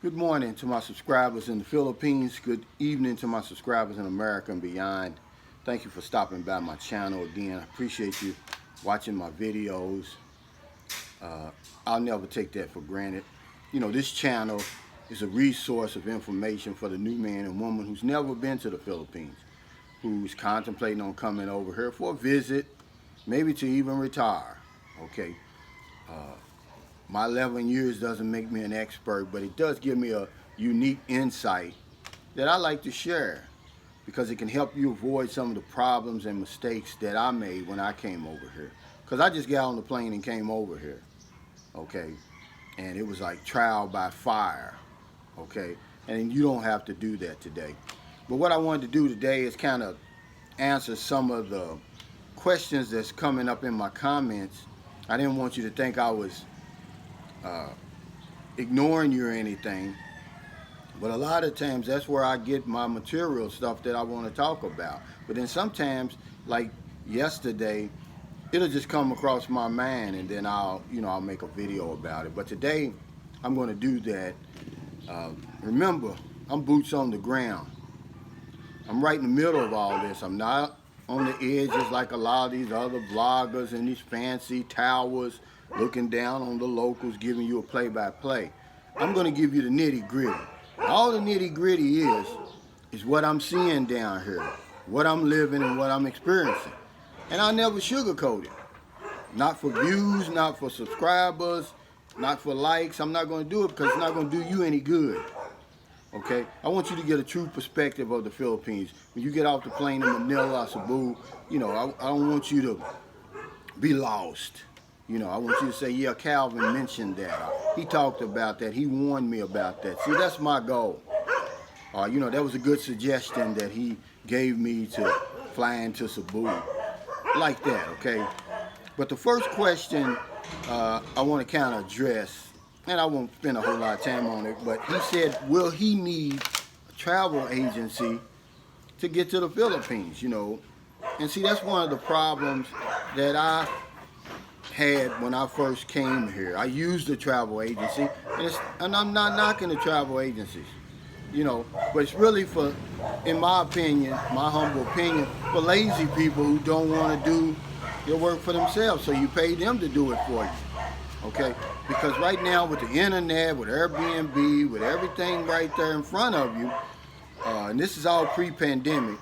Good morning to my subscribers in the Philippines. Good evening to my subscribers in America and beyond. Thank you for stopping by my channel again. I appreciate you watching my videos. I'll never take that for granted. You know, this channel is a resource of information for the new man and woman who's never been to the Philippines, who's contemplating on coming over here for a visit, maybe to even retire. Okay. My 11 years doesn't make me an expert, but it does give me a unique insight that I like to share because it can help you avoid some of the problems and mistakes that I made when I came over here. Because I just got on the plane and came over here, okay? And it was like trial by fire, okay? And you don't have to do that today. But what I wanted to do today is kind of answer some of the questions that's coming up in my comments. I didn't want you to think I was ignoring you or anything, but a lot of times that's where I get my material stuff that I want to talk about. But then sometimes, like yesterday, it'll just come across my mind and then I'll make a video about it. But today I'm going to do that. Remember, I'm boots on the ground. I'm right in the middle of all this. I'm not on the edges like a lot of these other vloggers in these fancy towers looking down on the locals, giving you a play-by-play. I'm going to give you the nitty-gritty. All the nitty-gritty is what I'm seeing down here, what I'm living and what I'm experiencing. And I never sugarcoat it. Not for views, not for subscribers, not for likes. I'm not going to do it because it's not going to do you any good. Okay? I want you to get a true perspective of the Philippines. When you get off the plane in Manila, Cebu, I don't want you to be lost. I want you to say, yeah, Calvin mentioned that. He talked about that. He warned me about that. See, that's my goal. That was a good suggestion that he gave me to fly into Cebu. Like that, okay? But the first question I want to kind of address, and I won't spend a whole lot of time on it, but he said, will he need a travel agency to get to the Philippines, And see, that's one of the problems that I had when I first came here. I used a travel agency, and I'm not knocking the travel agencies, but it's really for, in my opinion, my humble opinion, for lazy people who don't want to do their work for themselves. So you pay them to do it for you, okay? Because right now with the internet, with Airbnb, with everything right there in front of you, and this is all pre-pandemic,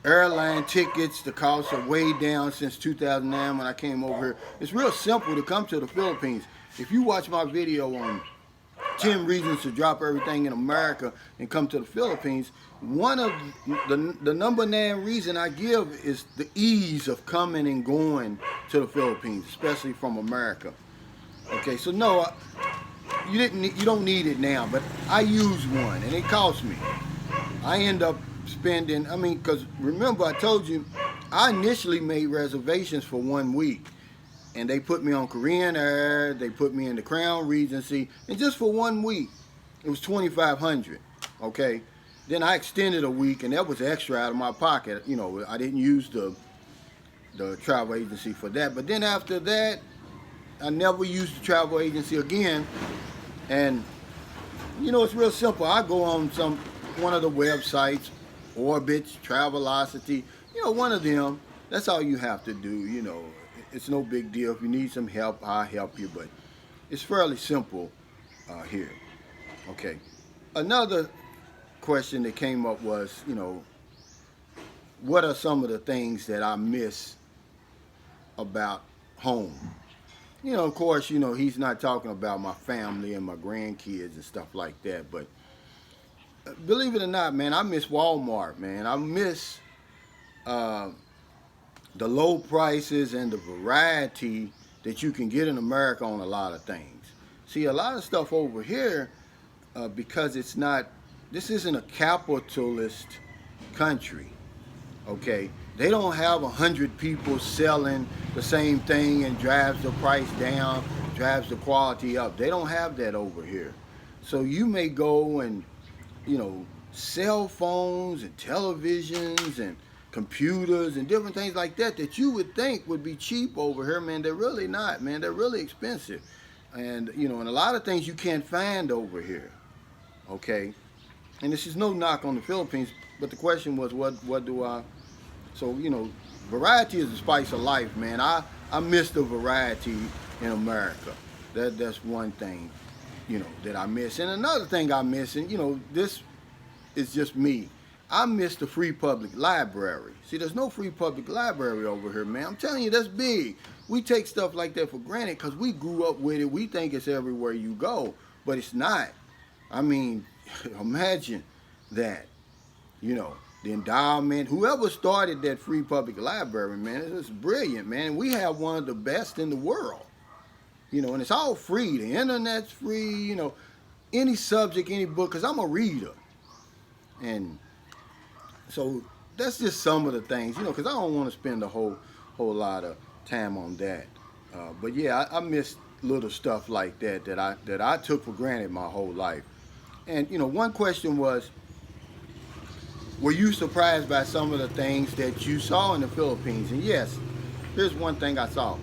airline tickets, the costs are way down since 2009 when I came over here. It's real simple to come to the Philippines. If you watch my video on 10 reasons to drop everything in America and come to the Philippines, one of the number 9 reason I give is the ease of coming and going to the Philippines, especially from America. Okay, so no, you don't need it now, but I use one and it costs me. I end up spending, because remember I told you, I initially made reservations for 1 week. And they put me on Korean Air, they put me in the Crown Regency, and just for 1 week, it was $2,500, okay? Then I extended a week, and that was extra out of my pocket. I didn't use the travel agency for that. But then after that, I never used the travel agency again. And, it's real simple. I go on one of the websites, Orbitz, Travelocity, one of them. That's all you have to do, It's no big deal. If you need some help, I'll help you, but it's fairly simple here. Okay. Another question that came up was, what are some of the things that I miss about home? Of course, he's not talking about my family and my grandkids and stuff like that, but believe it or not, man, I miss Walmart, man. I miss the low prices and the variety that you can get in America on a lot of things. See, a lot of stuff over here, because this isn't a capitalist country, okay? They don't have 100 people selling the same thing and drives the price down, drives the quality up. They don't have that over here. So you may go and, cell phones and televisions and computers and different things like that you would think would be cheap over here, man. They're really not, man. They're really expensive. And and a lot of things you can't find over here. Okay, and this is no knock on the Philippines, but the question was, what do I? So variety is the spice of life, man. I miss the variety in America. That's one thing, that I miss. And another thing I miss, and this is just me. I miss the free public library. See, there's no free public library over here, man. I'm telling you, that's big. We take stuff like that for granted because we grew up with it. We think it's everywhere you go, but it's not. I mean, imagine that, the endowment, whoever started that free public library, man, it's brilliant, man. We have one of the best in the world, and it's all free. The internet's free, any subject, any book, because I'm a reader. And so that's just some of the things, because I don't want to spend a whole lot of time on that. But yeah, I miss little stuff like that I took for granted my whole life. And one question was, were you surprised by some of the things that you saw in the Philippines? And yes, here's one thing I saw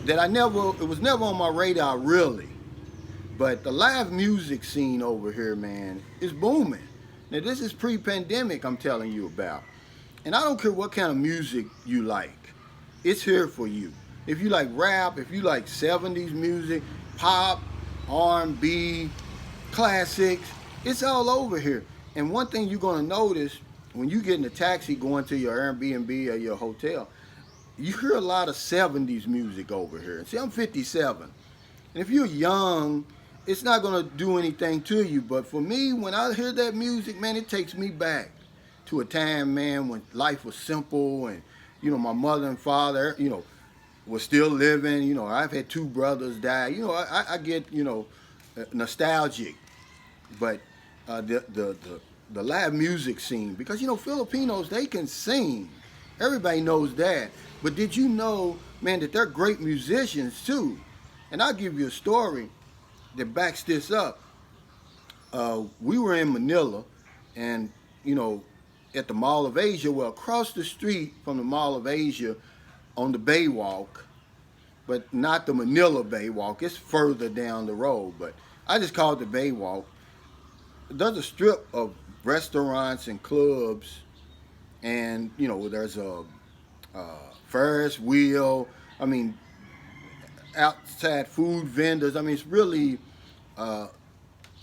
that it was never on my radar really. But the live music scene over here, man, is booming. Now this is pre-pandemic I'm telling you about. And I don't care what kind of music you like. It's here for you. If you like rap, if you like 70s music, pop, R&B, classics, it's all over here. And one thing you're going to notice when you get in a taxi going to your Airbnb or your hotel, you hear a lot of 70s music over here. See, I'm 57. And if you're young, it's not going to do anything to you. But for me, when I hear that music, man, it takes me back to a time, man, when life was simple and, my mother and father, was still living. I've had 2 brothers die. I get, nostalgic. But the live music scene, because Filipinos, they can sing. Everybody knows that. But did you know, man, that they're great musicians too? And I'll give you a story that backs this up. We were in Manila, and at the Mall of Asia, well, across the street from the Mall of Asia on the Baywalk, but not the Manila Baywalk, it's further down the road, but I just call it the Baywalk. There's a strip of restaurants and clubs, and there's a Ferris wheel. I mean, outside food vendors. I mean, it's really a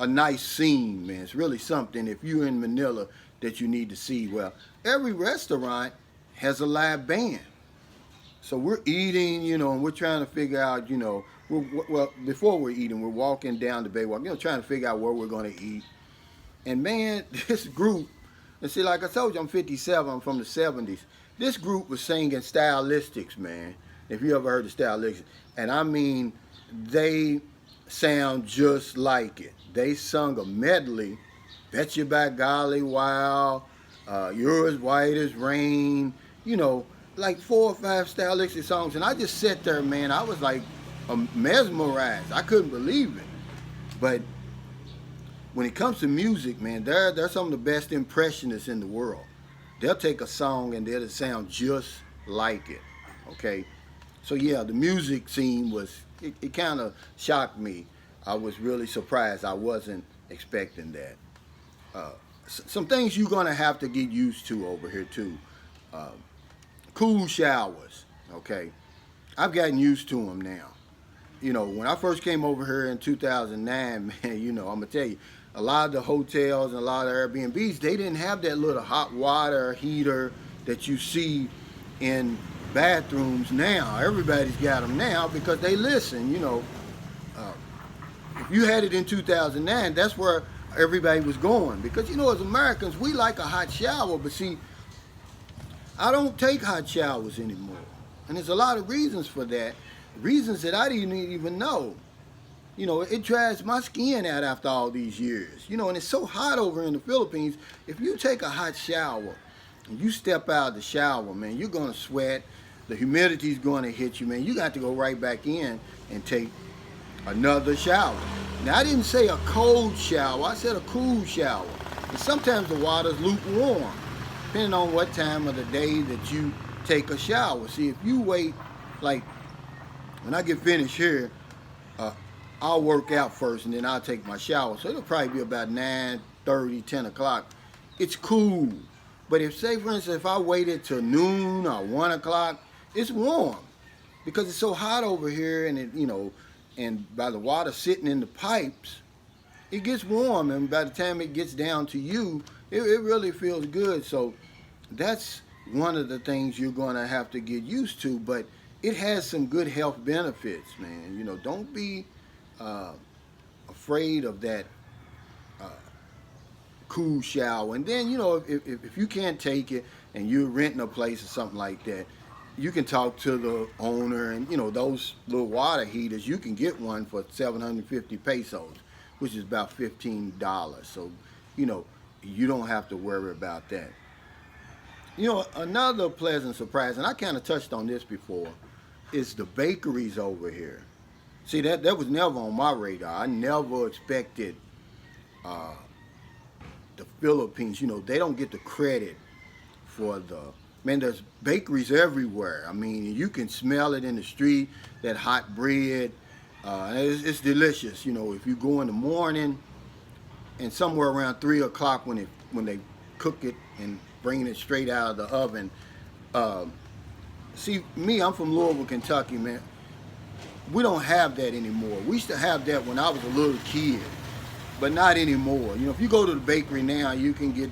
nice scene, man. It's really something if you're in Manila that you need to see. Well, every restaurant has a live band. So we're eating, and we're trying to figure out, well, before we're eating, we're walking down the Baywalk, trying to figure out where we're going to eat. And man, this group, and see, like I told you, I'm 57, I'm from the 70s. This group was singing Stylistics, man. If you ever heard of Stylistics. And I mean, they sound just like it. They sung a medley, Bet You by Golly Wow, You're as White as Rain, like 4 or 5 stylistic songs. And I just sat there, man, I was like mesmerized. I couldn't believe it. But when it comes to music, man, they're some of the best impressionists in the world. They'll take a song and they'll sound just like it, okay? So yeah, the music scene it kind of shocked me. I was really surprised. I wasn't expecting that. Some things you're gonna have to get used to over here too. Cool showers, okay? I've gotten used to them now. When I first came over here in 2009, man, I'm gonna tell you, a lot of the hotels and a lot of Airbnbs, they didn't have that little hot water heater that you see in bathrooms now. Everybody's got them now because they listen, if you had it in 2009, that's where everybody was going. Because, as Americans, we like a hot shower, but see, I don't take hot showers anymore. And there's a lot of reasons for that, reasons that I didn't even know. It dries my skin out after all these years. And it's so hot over in the Philippines. If you take a hot shower and you step out of the shower, man, you're going to sweat. The humidity's going to hit you, man. You got to go right back in and take another shower. Now, I didn't say a cold shower. I said a cool shower. And sometimes the water's lukewarm, depending on what time of the day that you take a shower. See, if you wait, like, when I get finished here, I'll work out first and then I'll take my shower. So it'll probably be about 9:30, 10 o'clock. It's cool. But if, say, for instance, if I waited till noon or 1 o'clock, it's warm because it's so hot over here, and and by the water sitting in the pipes, it gets warm, and by the time it gets down to you, it really feels good. So that's one of the things you're going to have to get used to, but it has some good health benefits, man. Don't be uh, afraid of that uh, cool shower. And then, if you can't take it and you're renting a place or something like that, you can talk to the owner, and those little water heaters, you can get one for 750 pesos, which is about $15. So you don't have to worry about that. Another pleasant surprise, and I kind of touched on this before, is the bakeries over here. See, that was never on my radar. I never expected uh, the Philippines. They don't get the credit for man, there's bakeries everywhere. I mean, you can smell it in the street, that hot bread. It's delicious. If you go in the morning and somewhere around 3 o'clock when they cook it and bring it straight out of the oven. See, me, I'm from Louisville, Kentucky, man. We don't have that anymore. We used to have that when I was a little kid, but not anymore. If you go to the bakery now, you can get,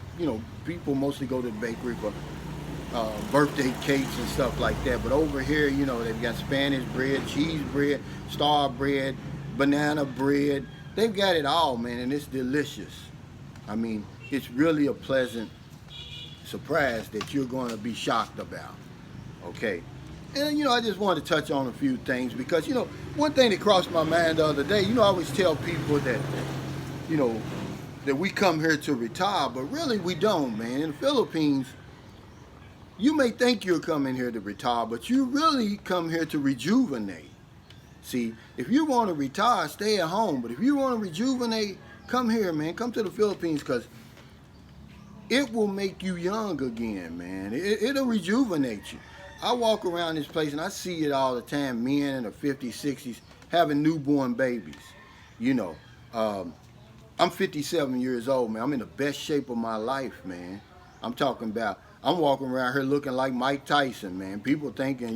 people mostly go to the bakery for birthday cakes and stuff like that. But over here, they've got Spanish bread, cheese bread, star bread, banana bread. They've got it all, man, and it's delicious. I mean, it's really a pleasant surprise that you're going to be shocked about. Okay. And, I just wanted to touch on a few things because, one thing that crossed my mind the other day, I always tell people that, that we come here to retire, but really we don't, man. In the Philippines, you may think you're coming here to retire, but you really come here to rejuvenate. See, if you want to retire, stay at home. But if you want to rejuvenate, come here, man. Come to the Philippines because it will make you young again, man. It'll rejuvenate you. I walk around this place and I see it all the time, men in their 50s, 60s having newborn babies. I'm 57 years old, man. I'm in the best shape of my life, man. I'm talking about, I'm walking around here looking like Mike Tyson, man. People thinking,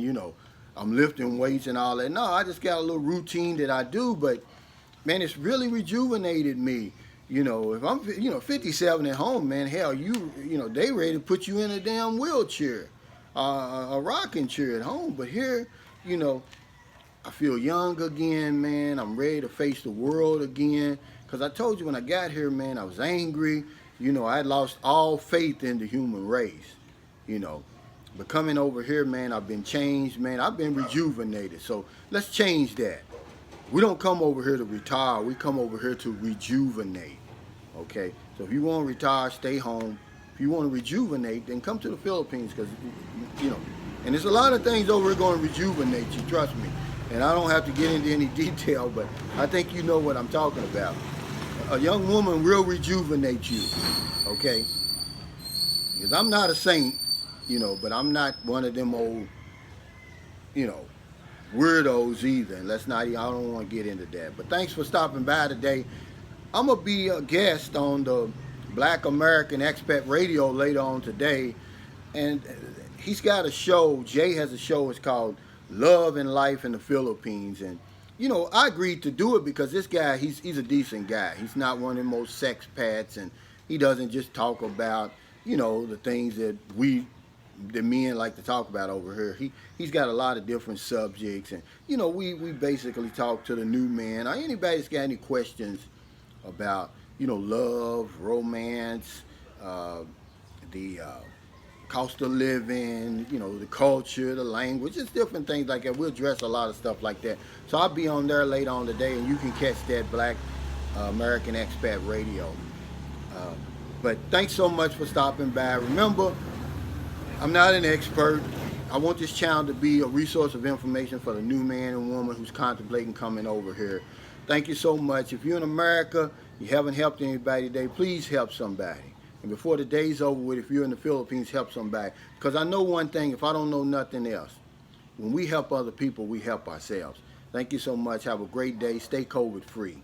I'm lifting weights and all that. No, I just got a little routine that I do, but man, it's really rejuvenated me. If I'm, 57 at home, man, hell, they ready to put you in a damn wheelchair, a rocking chair at home. But here, I feel young again, man. I'm ready to face the world again. Because I told you when I got here, man, I was angry. I had lost all faith in the human race, But coming over here, man, I've been changed, man. I've been rejuvenated. So let's change that. We don't come over here to retire. We come over here to rejuvenate. Okay? So if you want to retire, stay home. If you want to rejuvenate, then come to the Philippines because, and there's a lot of things over here going to rejuvenate you, trust me. And I don't have to get into any detail, but I think you know what I'm talking about. A young woman will rejuvenate you, okay? Because I'm not a saint, but I'm not one of them old, weirdos either. And I don't want to get into that. But thanks for stopping by today. I'm going to be a guest on the Black American Expat Radio later on today. And he's got a show. Jay has a show. It's called Love and Life in the Philippines. And, I agreed to do it because this guy, he's a decent guy. He's not one of them most sex pats. And he doesn't just talk about, the things that the men like to talk about over here. He's got a lot of different subjects, and we basically talk to the new man or anybody that's got any questions about love, romance, the cost of living, the culture, the language, just different things like that. We'll address a lot of stuff like that. So I'll be on there later on today, and you can catch that Black American Expat Radio. But thanks so much for stopping by. Remember, I'm not an expert. I want this channel to be a resource of information for the new man and woman who's contemplating coming over here. Thank you so much. If you're in America, you haven't helped anybody today, please help somebody. And before the day's over with, if you're in the Philippines, help somebody. Because I know one thing, if I don't know nothing else, when we help other people, we help ourselves. Thank you so much. Have a great day. Stay COVID free.